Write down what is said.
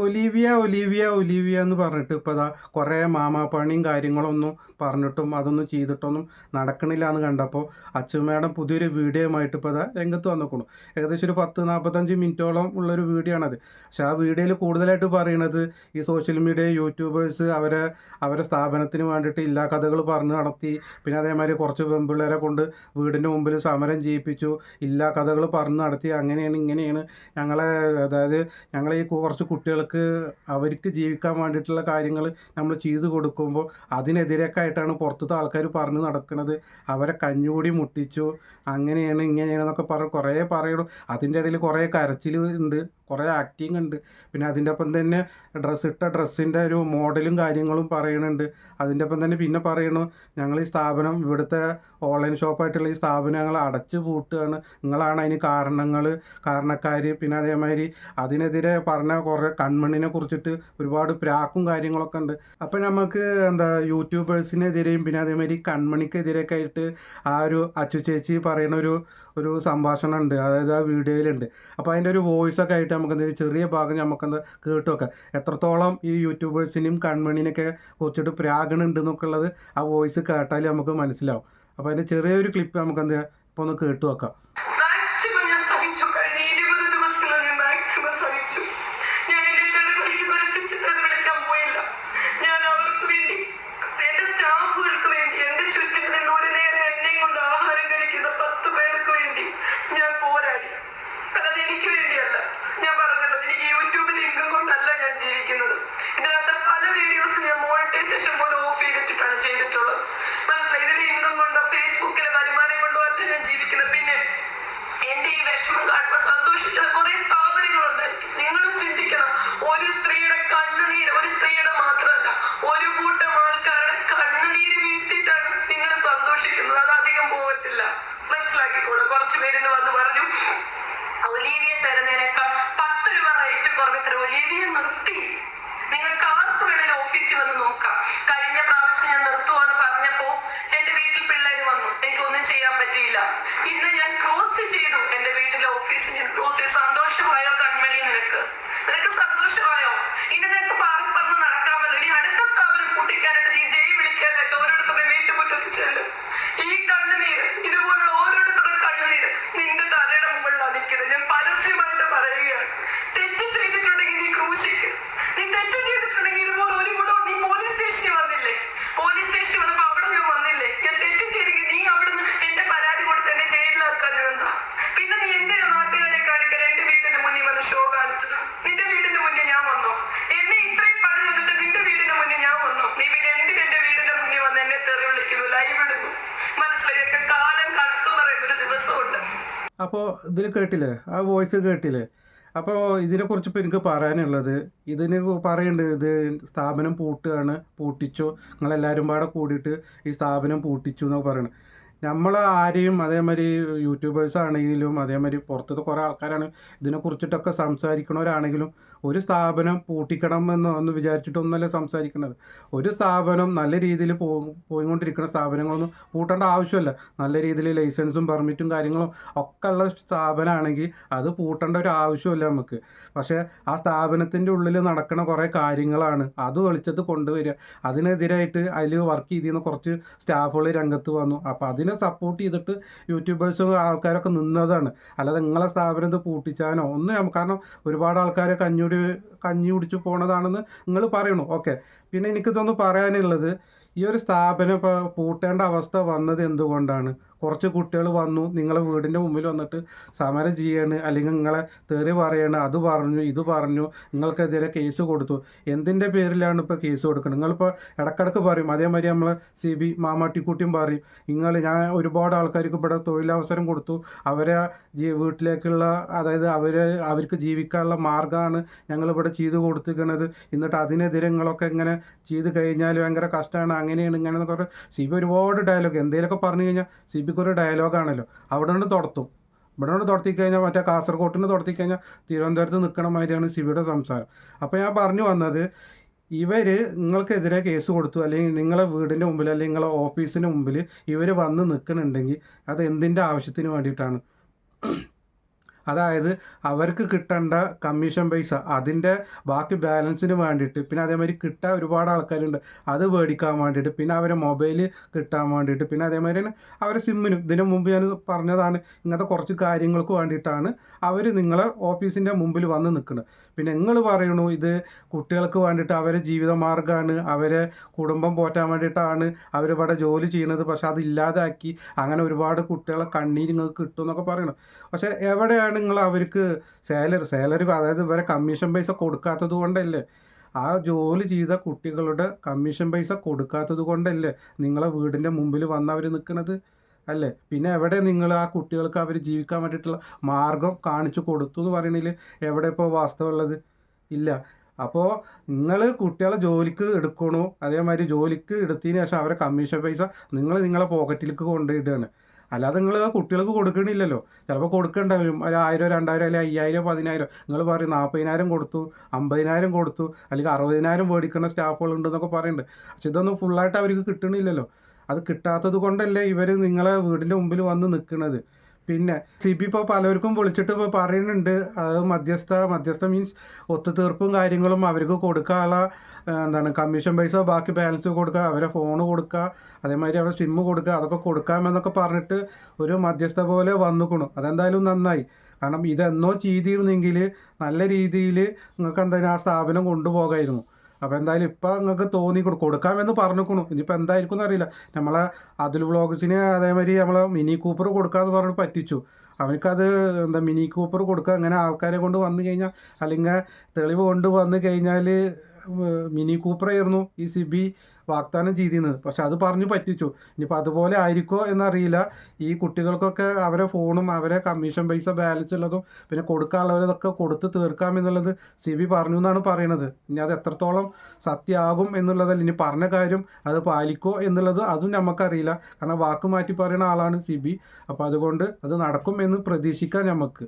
Olivia Olivia Olivia എന്ന് പറഞ്ഞിട്ട് ഇപ്പോൾ അതാ കുറേ മാമാപ്പണിയും കാര്യങ്ങളൊന്നും പറഞ്ഞിട്ടും അതൊന്നും ചെയ്തിട്ടൊന്നും നടക്കണില്ല എന്ന് കണ്ടപ്പോൾ അച്ചുമ്മേടം പുതിയൊരു വീഡിയോയുമായിട്ട് ഇപ്പോൾ അതാ രംഗത്ത് വന്നിരിക്കുന്നു. ഏകദേശം ഒരു 10-45 മിനിറ്റോളം ഉള്ളൊരു വീഡിയോ ആണത്. പക്ഷെ ആ വീഡിയോയിൽ കൂടുതലായിട്ട് പറയുന്നത് ഈ സോഷ്യൽ മീഡിയ യൂട്യൂബേഴ്സ് അവരെ സ്ഥാപനത്തിന് വേണ്ടിയിട്ട് ഇല്ലാ കഥകൾ പറഞ്ഞ് നടത്തി, പിന്നെ അതേമാതിരി കുറച്ച് പെൺപിള്ളേരെ കൊണ്ട് വീടിൻ്റെ മുമ്പിൽ സമരം ചെയ്യിപ്പിച്ചു, ഇല്ലാ കഥകൾ പറഞ്ഞ് നടത്തി, അങ്ങനെയാണ് ഇങ്ങനെയാണ് അതായത് ഞങ്ങളെ ഈ കുറച്ച് കുട്ടികൾക്ക് അവർക്ക് ജീവിക്കാൻ വേണ്ടിയിട്ടുള്ള കാര്യങ്ങൾ നമ്മൾ ചെയ്തു കൊടുക്കുമ്പോൾ അതിനെതിരൊക്കെ ആയിട്ടാണ് പുറത്തത്തെ ആൾക്കാർ പറഞ്ഞ് നടക്കുന്നത്. അവരെ കഞ്ഞുകൂടി മുട്ടിച്ചു, അങ്ങനെയാണ് ഇങ്ങനെയാണെന്നൊക്കെ പറഞ്ഞ് കുറേ പറയണം. അതിൻ്റെ ഇടയിൽ കുറേ കരച്ചിൽ ഉണ്ട്, കുറേ ആക്ടിങ് ഉണ്ട്. പിന്നെ അതിൻ്റെ ഒപ്പം തന്നെ ഇട്ട ഡ്രസ്സിൻ്റെ ഒരു മോഡലും കാര്യങ്ങളും പറയുന്നുണ്ട്. അതിൻ്റെ ഒപ്പം തന്നെ പിന്നെ പറയണു, ഞങ്ങൾ ഈ സ്ഥാപനം ഇവിടുത്തെ ഓൺലൈൻ ഷോപ്പായിട്ടുള്ള ഈ സ്ഥാപനം ഞങ്ങൾ അടച്ചു പൂട്ടുകയാണ്, നിങ്ങളാണ് അതിന് കാരണക്കാർ. പിന്നെ അതേമാതിരി അതിനെതിരെ പറഞ്ഞ കുറേ കൺമണിനെ കുറിച്ചിട്ട് ഒരുപാട് പ്രാക്കും കാര്യങ്ങളൊക്കെ ഉണ്ട്. അപ്പോൾ നമുക്ക് യൂട്യൂബേഴ്സിനെതിരെയും പിന്നെ അതേമാതിരി കൺമണിക്കെതിരെയൊക്കെ ആയിട്ട് ആ ഒരു അച്ചു ചേച്ചി പറയുന്ന ഒരു സംഭാഷണം ഉണ്ട്, അതായത് ആ വീഡിയോയിലുണ്ട്. അപ്പോൾ അതിൻ്റെ ഒരു വോയിസൊക്കെ ആയിട്ട് നമുക്കെന്താ ചെറിയ ഭാഗം നമുക്കെന്താ കേട്ടു വെക്കാം, എത്രത്തോളം ഈ യൂട്യൂബേഴ്സിനെയും കൺമണിനെയൊക്കെ കുറിച്ചിട്ട് പ്രാഗണുണ്ട് എന്നൊക്കെ ഉള്ളത് ആ വോയിസ് കേട്ടാൽ നമുക്ക് മനസ്സിലാവും. അപ്പോൾ അതിൻ്റെ ചെറിയൊരു ക്ലിപ്പ് നമുക്കെന്താ ഇപ്പോൾ ഒന്ന് കേട്ടു വെക്കാം. ഒലീവിയ തരുന്നതിനേക്കാൾ 10 രൂപ റേറ്റ് കുറവിത്ര ഒലീവിയ നിർത്തി. നിങ്ങൾക്ക് ആർക്ക് വേണേലും ഓഫീസിൽ വന്ന് നോക്കാം. കഴിഞ്ഞ പ്രാവശ്യം ഞാൻ നിർത്തുവാന്ന് പറഞ്ഞപ്പോ എന്റെ വീട്ടിൽ പിള്ളേര് വന്നു, എനിക്കൊന്നും ചെയ്യാൻ പറ്റിയില്ല. ഇന്ന് ഞാൻ ക്ലോസ് ചെയ്തു, എന്റെ വീട്ടിലെ ഓഫീസ് ഞാൻ ക്ലോസ് ചെയ്തു. സന്തോഷമായോ കൺമണി? നിനക്ക് സന്തോഷമായോ? ഇനി നിനക്ക് പറഞ്ഞ് നടക്കാമല്ലോ. ഇനി അടുത്ത സ്ഥാപനം പൂട്ടിക്കാനായിട്ട് നീ ജയ് വിളിക്കാനായിട്ട് ഓരോരുത്തരുടെ വീട്ടുമുറ്റത്ത് ചെല്ലും. ഈ കണ്ണുനീര്, ഇതുപോലുള്ള ഓരോരുത്തരുടെ കണ്ണുനീര് നിന്റെ തലയുടെ മുകളിലാണ് നിൽക്കുന്നത്. ഞാൻ പരസ്യമായിട്ട് പറയുകയാണ്, തെറ്റ് ചെയ്തിട്ടുണ്ടെങ്കിൽ നീ ക്രൂശിക്ക്. നീ തെറ്റ് ചെയ്തിട്ടുണ്ടെങ്കിൽ ഇതുപോലെ ഒരു കൂടെ നീ പോലീസ് സ്റ്റേഷനിൽ വന്നില്ലേ? പോലീസ് സ്റ്റേഷനിൽ വന്നപ്പോ അവിടെ ഞാൻ വന്നില്ലേ? ഞാൻ തെറ്റ് ചെയ്തെങ്കിൽ നീ അവിടുന്ന് എന്റെ പരാതി കൊടുത്ത് എന്നെ ജയിലിലാക്കാൻ എന്താ? പിന്നെ നീ എന്തിനാ നാട്ടുകാരെ കാണിക്കാൻ എന്റെ വീടിന്റെ മുന്നിൽ വന്ന് ഷോ കാണിച്ചത്? നിന്റെ വീടിന്റെ മുന്നിൽ ഞാൻ വന്നോ? എന്നെ ഇത്രയും പണി തന്നിട്ട് നിന്റെ വീടിന്റെ മുന്നിൽ ഞാൻ വന്നോ? നീ പിന്നെ എന്തിന് എന്റെ വീടിന്റെ മുന്നിൽ വന്ന് എന്നെ തെറി വിളിക്കുന്നു, ലൈവ് ഇടുന്നു? മനസ്സിലായൊക്കെ കാലം കണക്ക് പറയുന്നൊരു ദിവസമുണ്ട്. അപ്പോൾ ഇതിൽ കേട്ടില്ലേ, ആ വോയിസ് കേട്ടില്ലേ? അപ്പോൾ ഇതിനെക്കുറിച്ച് ഇപ്പോൾ എനിക്ക് പറയാനുള്ളത്, ഇതിന് പറയുന്നുണ്ട്, ഇത് സ്ഥാപനം പൂട്ടിച്ചു, നിങ്ങളെല്ലാവരും പാടെ കൂടിയിട്ട് ഈ സ്ഥാപനം പൂട്ടിച്ചു എന്നൊക്കെ പറയണം. നമ്മൾ ആരെയും അതേമാതിരി യൂട്യൂബേഴ്സ് ആണെങ്കിലും അതേമാതിരി പുറത്തത്തെ കുറേ ആൾക്കാരാണ് ഇതിനെക്കുറിച്ചിട്ടൊക്കെ സംസാരിക്കണവരാണെങ്കിലും ഒരു സ്ഥാപനം പൂട്ടിക്കണം എന്ന് വിചാരിച്ചിട്ടൊന്നുമല്ല സംസാരിക്കുന്നത്. ഒരു സ്ഥാപനം നല്ല രീതിയിൽ പോയിക്കൊണ്ടിരിക്കുന്ന സ്ഥാപനങ്ങളൊന്നും പൂട്ടേണ്ട ആവശ്യമില്ല. നല്ല രീതിയിൽ ലൈസൻസും പെർമിറ്റും കാര്യങ്ങളും ഒക്കെ ഉള്ള സ്ഥാപനമാണെങ്കിൽ അത് പൂട്ടേണ്ട ഒരു ആവശ്യമില്ല നമുക്ക്. പക്ഷേ ആ സ്ഥാപനത്തിൻ്റെ ഉള്ളിൽ നടക്കുന്ന കുറേ കാര്യങ്ങളാണ് അത് വെളിച്ചത്ത് കൊണ്ടുവരിക. അതിനെതിരായിട്ട് അതിൽ വർക്ക് ചെയ്തിരുന്ന കുറച്ച് സ്റ്റാഫുകൾ രംഗത്ത് വന്നു. അപ്പോൾ അതിനെ സപ്പോർട്ട് ചെയ്തിട്ട് യൂട്യൂബേഴ്സും ആൾക്കാരൊക്കെ നിന്നതാണ്. അല്ലാതെ നിങ്ങളെ സ്ഥാപനം ഇത് പൂട്ടിച്ചാനോ ഒന്നും, കാരണം ഒരുപാട് ആൾക്കാരെ കഞ്ഞി കുടിച്ച് പോണതാണെന്ന് നിങ്ങൾ പറയണു. ഓക്കെ, പിന്നെ എനിക്കിതൊന്ന് പറയാനുള്ളത്, ഈ ഒരു സ്ഥാപനം ഇപ്പോൾ പൂട്ടേണ്ട അവസ്ഥ വന്നത് എന്തുകൊണ്ടാണ്? കുറച്ച് കുട്ടികൾ വന്നു നിങ്ങളെ വീടിൻ്റെ മുമ്പിൽ വന്നിട്ട് സമരം ചെയ്യാണ്, അല്ലെങ്കിൽ നിങ്ങളെ തെറി പറയാണ്, അത് പറഞ്ഞു ഇത് പറഞ്ഞു, നിങ്ങൾക്കെതിരെ കേസ് കൊടുത്തു. എന്തിൻ്റെ പേരിലാണ് ഇപ്പോൾ കേസ് കൊടുക്കുന്നത്? നിങ്ങളിപ്പോൾ ഇടക്കിടക്ക് പറയും, അതേമാതിരി നമ്മളെ CB മാമാട്ടിക്കുട്ടിയും പറയും, ഞാൻ ഒരുപാട് ആൾക്കാർക്ക് ഇവിടെ തൊഴിലവസരം കൊടുത്തു, അവരെ വീട്ടിലേക്കുള്ള, അതായത് അവർക്ക് ജീവിക്കാനുള്ള മാർഗ്ഗമാണ് ഞങ്ങളിവിടെ ചെയ്ത് കൊടുത്തിരിക്കുന്നത്, എന്നിട്ട് അതിനെതിരെ നിങ്ങളൊക്കെ ഇങ്ങനെ ചെയ്ത് കഴിഞ്ഞാൽ ഭയങ്കര കഷ്ടമാണ്, അങ്ങനെയാണ് ഇങ്ങനെയെന്നൊക്കെ പറഞ്ഞാൽ CB ഒരുപാട് ഡയലോഗ് എന്തെങ്കിലുമൊക്കെ പറഞ്ഞു കഴിഞ്ഞാൽ CBക്കൊരു ഡയലോഗാണല്ലോ. അവിടെ നിന്ന് തുടർത്തും. ഇവിടെ നിന്ന് തുടർത്തിക്കഴിഞ്ഞാൽ മറ്റേ കാസർഗോട്ടിന് തുടർത്തിക്കഴിഞ്ഞാൽ തിരുവനന്തപുരത്ത് നിൽക്കണ മാതിരിയാണ് CBയുടെ സംസാരം. അപ്പോൾ ഞാൻ പറഞ്ഞു വന്നത്, നിങ്ങൾക്കെതിരെ കേസ് കൊടുത്തു, അല്ലെങ്കിൽ നിങ്ങളെ വീടിൻ്റെ മുമ്പിൽ അല്ലെങ്കിൽ നിങ്ങളെ ഓഫീസിന് മുമ്പിൽ ഇവർ വന്ന് നിൽക്കുന്നുണ്ടെങ്കിൽ അത് എന്തിൻ്റെ ആവശ്യത്തിന് വേണ്ടിയിട്ടാണ്? അതായത് അവർക്ക് കിട്ടേണ്ട കമ്മീഷൻ പൈസ അതിൻ്റെ ബാക്കി ബാലൻസിന് വേണ്ടിയിട്ട്, പിന്നെ അതേമാതിരി കിട്ടാൻ ഒരുപാട് ആൾക്കാരുണ്ട് അത് മേടിക്കാൻ വേണ്ടിയിട്ട്, പിന്നെ അവരെ മൊബൈൽ കിട്ടാൻ വേണ്ടിയിട്ട്, പിന്നെ അതേമാതിരി തന്നെ അവരെ സിമ്മിനും ഇതിനു മുമ്പ് ഞാൻ പറഞ്ഞതാണ് ഇങ്ങനത്തെ കുറച്ച് കാര്യങ്ങൾക്ക് വേണ്ടിയിട്ടാണ് അവർ നിങ്ങളെ ഓഫീസിൻ്റെ മുമ്പിൽ വന്ന് നിൽക്കുന്നത്. പിന്നെ നിങ്ങൾ പറയണു ഇത് കുട്ടികൾക്ക് വേണ്ടിയിട്ട് അവരെ ജീവിതമാർഗ്ഗമാണ്, അവരെ കുടുംബം പോറ്റാൻ വേണ്ടിയിട്ടാണ് അവരിവിടെ ജോലി ചെയ്യുന്നത്, പക്ഷെ അതില്ലാതാക്കി അങ്ങനെ ഒരുപാട് കുട്ടികളെ കണ്ണീര് നിങ്ങൾക്ക് കിട്ടും എന്നൊക്കെ പറയണം. പക്ഷെ എവിടെയാണ് നിങ്ങൾ അവർക്ക് സാലറി അതായത് ഇവരെ കമ്മീഷൻ പൈസ കൊടുക്കാത്തത് കൊണ്ടല്ലേ, ആ ജോലി ചെയ്ത കുട്ടികളുടെ കമ്മീഷൻ പൈസ കൊടുക്കാത്തത് കൊണ്ടല്ലേ നിങ്ങളെ വീടിൻ്റെ മുമ്പിൽ വന്ന് അവർ നിൽക്കുന്നത് അല്ലേ? പിന്നെ എവിടെ നിങ്ങൾ ആ കുട്ടികൾക്ക് അവർ ജീവിക്കാൻ വേണ്ടിയിട്ടുള്ള മാർഗം കാണിച്ചു കൊടുത്തു എന്ന് പറയണതിൽ എവിടെ ഇപ്പോൾ വാസ്തവമുള്ളത്? ഇല്ല. അപ്പോൾ നിങ്ങൾ കുട്ടികളെ ജോലിക്ക് എടുക്കണോ, അതേമാതിരി ജോലിക്ക് എടുത്തതിന് ശേഷം അവരെ കമ്മീഷൻ പൈസ നിങ്ങളെ പോക്കറ്റിലേക്ക് കൊണ്ടുപോയിടുകയാണ്. അല്ലാതെ നിങ്ങൾ ആ കുട്ടികൾക്ക് കൊടുക്കണില്ലല്ലോ. ചിലപ്പോൾ കൊടുക്കേണ്ട വരും, ഒരു 1000 2000 അല്ലെങ്കിൽ 5000 10000. നിങ്ങൾ പറയും 40,000 കൊടുത്തു, 50,000 കൊടുത്തു, അല്ലെങ്കിൽ 60,000 മേടിക്കുന്ന സ്റ്റാഫുകളുണ്ടെന്നൊക്കെ പറയുന്നുണ്ട്. പക്ഷെ ഇതൊന്നും ഫുള്ളായിട്ട് അവർക്ക് കിട്ടണില്ലല്ലോ. അത് കിട്ടാത്തത് കൊണ്ടല്ലേ ഇവർ നിങ്ങളെ വീടിൻ്റെ മുമ്പിൽ വന്ന് നിൽക്കുന്നത്. പിന്നെ സിബി ഇപ്പോൾ പലർക്കും വിളിച്ചിട്ട് ഇപ്പോൾ പറയുന്നുണ്ട് അത് മധ്യസ്ഥ മീൻസ് ഒത്തുതീർപ്പും കാര്യങ്ങളും അവർക്ക് കൊടുക്കാനുള്ള എന്താണ് കമ്മീഷൻ പൈസ ബാക്കി ബാലൻസ് കൊടുക്കുക, അവരെ ഫോണ് കൊടുക്കുക, അതേമാതിരി അവരെ സിമ്മ് കൊടുക്കുക, അതൊക്കെ കൊടുക്കാമെന്നൊക്കെ പറഞ്ഞിട്ട് ഒരു മധ്യസ്ഥ പോലെ വന്നുക്കണു. അതെന്തായാലും നന്നായി. കാരണം ഇതെന്നോ ചെയ്തിരുന്നെങ്കിൽ നല്ല രീതിയിൽ നിങ്ങൾക്ക് എന്തായാലും ആ സ്ഥാപനം കൊണ്ടുപോകായിരുന്നു. അപ്പോൾ എന്തായാലും ഇപ്പം നിങ്ങൾക്ക് കൊടുക്കാമെന്ന് പറഞ്ഞിരിക്കണു. ഇനിയിപ്പോൾ എന്തായിരിക്കും എന്നറിയില്ല. നമ്മളെ അതുൽ വ്ളോഗ്സിന് അതേമാതിരി നമ്മളെ മിനി കൂപ്പർ കൊടുക്കാമെന്ന് പറഞ്ഞിട്ട് പറ്റിച്ചു. അവനക്കത് മിനി കൂപ്പർ കൊടുക്കുക, അങ്ങനെ ആൾക്കാരെ കൊണ്ട് വന്നു കഴിഞ്ഞാൽ അല്ലെങ്കിൽ തെളിവ് കൊണ്ട് വന്നു കഴിഞ്ഞാൽ മിനി കൂപ്പറായിരുന്നു ഈ സിബി വാഗ്ദാനം ചെയ്തിരുന്നത്. പക്ഷെ അത് പറഞ്ഞ് പറ്റിച്ചു. ഇനിയിപ്പോൾ അതുപോലെ ആയിരിക്കുമോ എന്നറിയില്ല. ഈ കുട്ടികൾക്കൊക്കെ അവരെ ഫോണും അവരെ കമ്മീഷൻ പൈസ ബാലൻസ് ഉള്ളതും പിന്നെ കൊടുക്കാനുള്ളവരതൊക്കെ കൊടുത്ത് തീർക്കാമെന്നുള്ളത് സിബി പറഞ്ഞു എന്നാണ് പറയണത്. ഇനി അത് എത്രത്തോളം സത്യമാകും എന്നുള്ളതല്ല, ഇനി പറഞ്ഞ കാര്യം അത് പാലിക്കോ എന്നുള്ളത് അതും നമുക്കറിയില്ല. കാരണം വാക്ക് മാറ്റി പറയുന്ന ആളാണ് സിബി. അപ്പോൾ അതുകൊണ്ട് അത് നടക്കും എന്ന് പ്രതീക്ഷിക്കാം നമുക്ക്.